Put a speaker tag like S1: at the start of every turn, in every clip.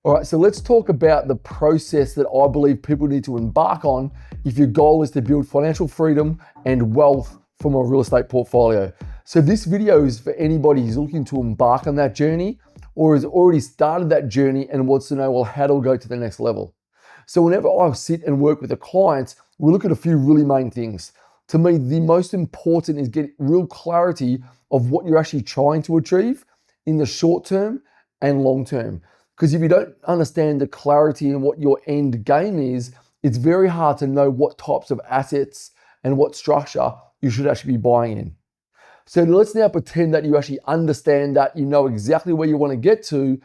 S1: All right, so let's talk about the process that I believe people need to embark on if your goal is to build financial freedom and wealth from a real estate portfolio. So this video is for anybody who's looking to embark on that journey or has already started that journey and wants to know, well, how to go to the next level. So whenever I sit and work with a client, we look at a few really main things. To me, the most important is get real clarity of what you're actually trying to achieve in the short term and long term. Because if you don't understand the clarity and what your end game is, it's very hard to know what types of assets and what structure you should actually be buying in. So let's now pretend that you actually understand that, you know exactly where you want to get to.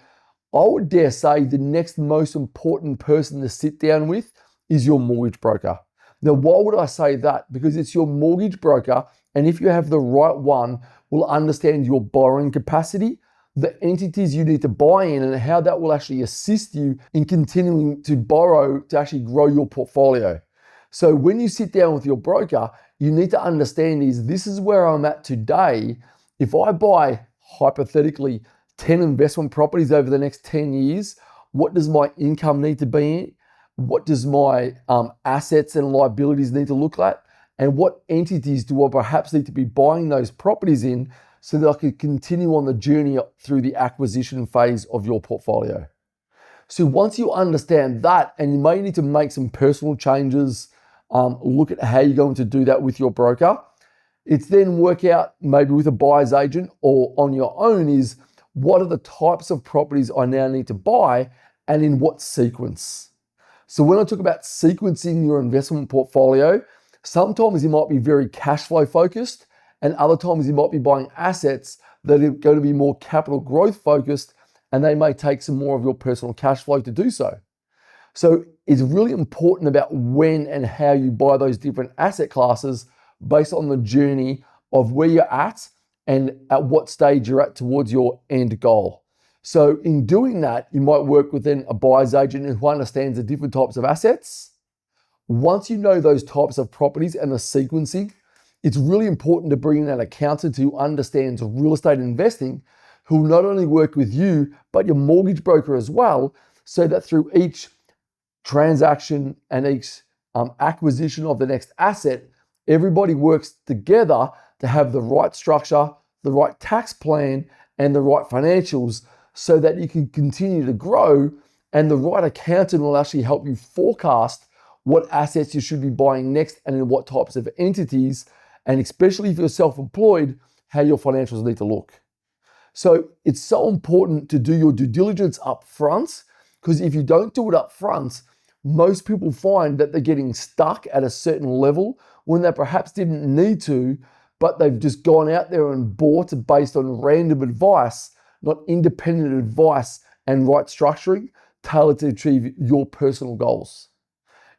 S1: I would dare say the next most important person to sit down with is your mortgage broker. Now, why would I say that? Because it's your mortgage broker, and if you have the right one, will understand your borrowing capacity, the entities you need to buy in, and how that will actually assist you in continuing to borrow to actually grow your portfolio. So when you sit down with your broker, you need to understand this is where I'm at today. If I buy, hypothetically, 10 investment properties over the next 10 years, what does my income need to be in? What does my assets and liabilities need to look like? And what entities do I perhaps need to be buying those properties in so that I can continue on the journey through the acquisition phase of your portfolio? So once you understand that, and you may need to make some personal changes, look at how you're going to do that with your broker. It's then work out maybe with a buyer's agent or on your own is what are the types of properties I now need to buy and in what sequence. So when I talk about sequencing your investment portfolio, sometimes you might be very cash flow focused, and other times you might be buying assets that are going to be more capital growth focused, and they may take some more of your personal cash flow to do so. So it's really important about when and how you buy those different asset classes based on the journey of where you're at and at what stage you're at towards your end goal. So in doing that, you might work within a buyer's agent who understands the different types of assets. Once you know those types of properties and the sequencing, it's really important to bring in an accountant who understands real estate investing, who will not only work with you, but your mortgage broker as well, so that through each transaction and each acquisition of the next asset, everybody works together to have the right structure, the right tax plan, and the right financials so that you can continue to grow, and the right accountant will actually help you forecast what assets you should be buying next and in what types of entities, and especially if you're self-employed, how your financials need to look. So it's so important to do your due diligence up front, because if you don't do it up front, most people find that they're getting stuck at a certain level when they perhaps didn't need to, but they've just gone out there and bought based on random advice, not independent advice and right structuring tailored to achieve your personal goals.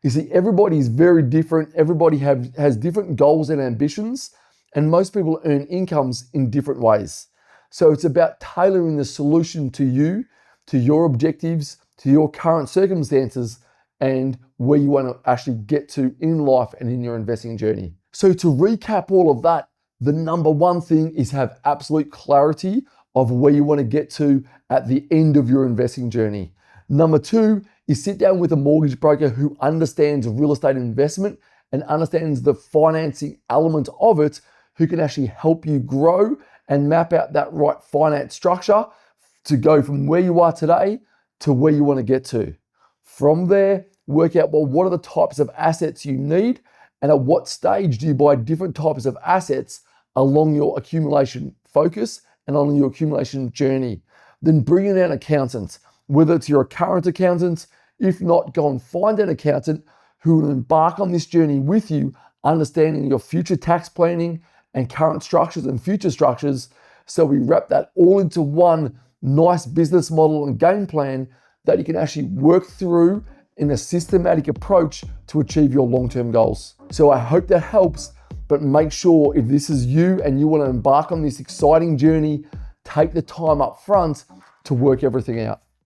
S1: You see, everybody is very different. Everybody has different goals and ambitions, and most people earn incomes in different ways. So it's about tailoring the solution to you, to your objectives, to your current circumstances, and where you want to actually get to in life and in your investing journey. So to recap all of that, the number one thing is have absolute clarity of where you want to get to at the end of your investing journey. Number two is sit down with a mortgage broker who understands real estate investment and understands the financing element of it, who can actually help you grow and map out that right finance structure to go from where you are today to where you want to get to. From there, work out, well, what are the types of assets you need, and at what stage do you buy different types of assets along your accumulation focus and along your accumulation journey. Then bring in an accountant, whether it's your current accountant. If not, go and find an accountant who will embark on this journey with you, understanding your future tax planning and current structures and future structures. So we wrap that all into one nice business model and game plan that you can actually work through in a systematic approach to achieve your long-term goals. So I hope that helps, but make sure if this is you and you want to embark on this exciting journey, take the time up front to work everything out.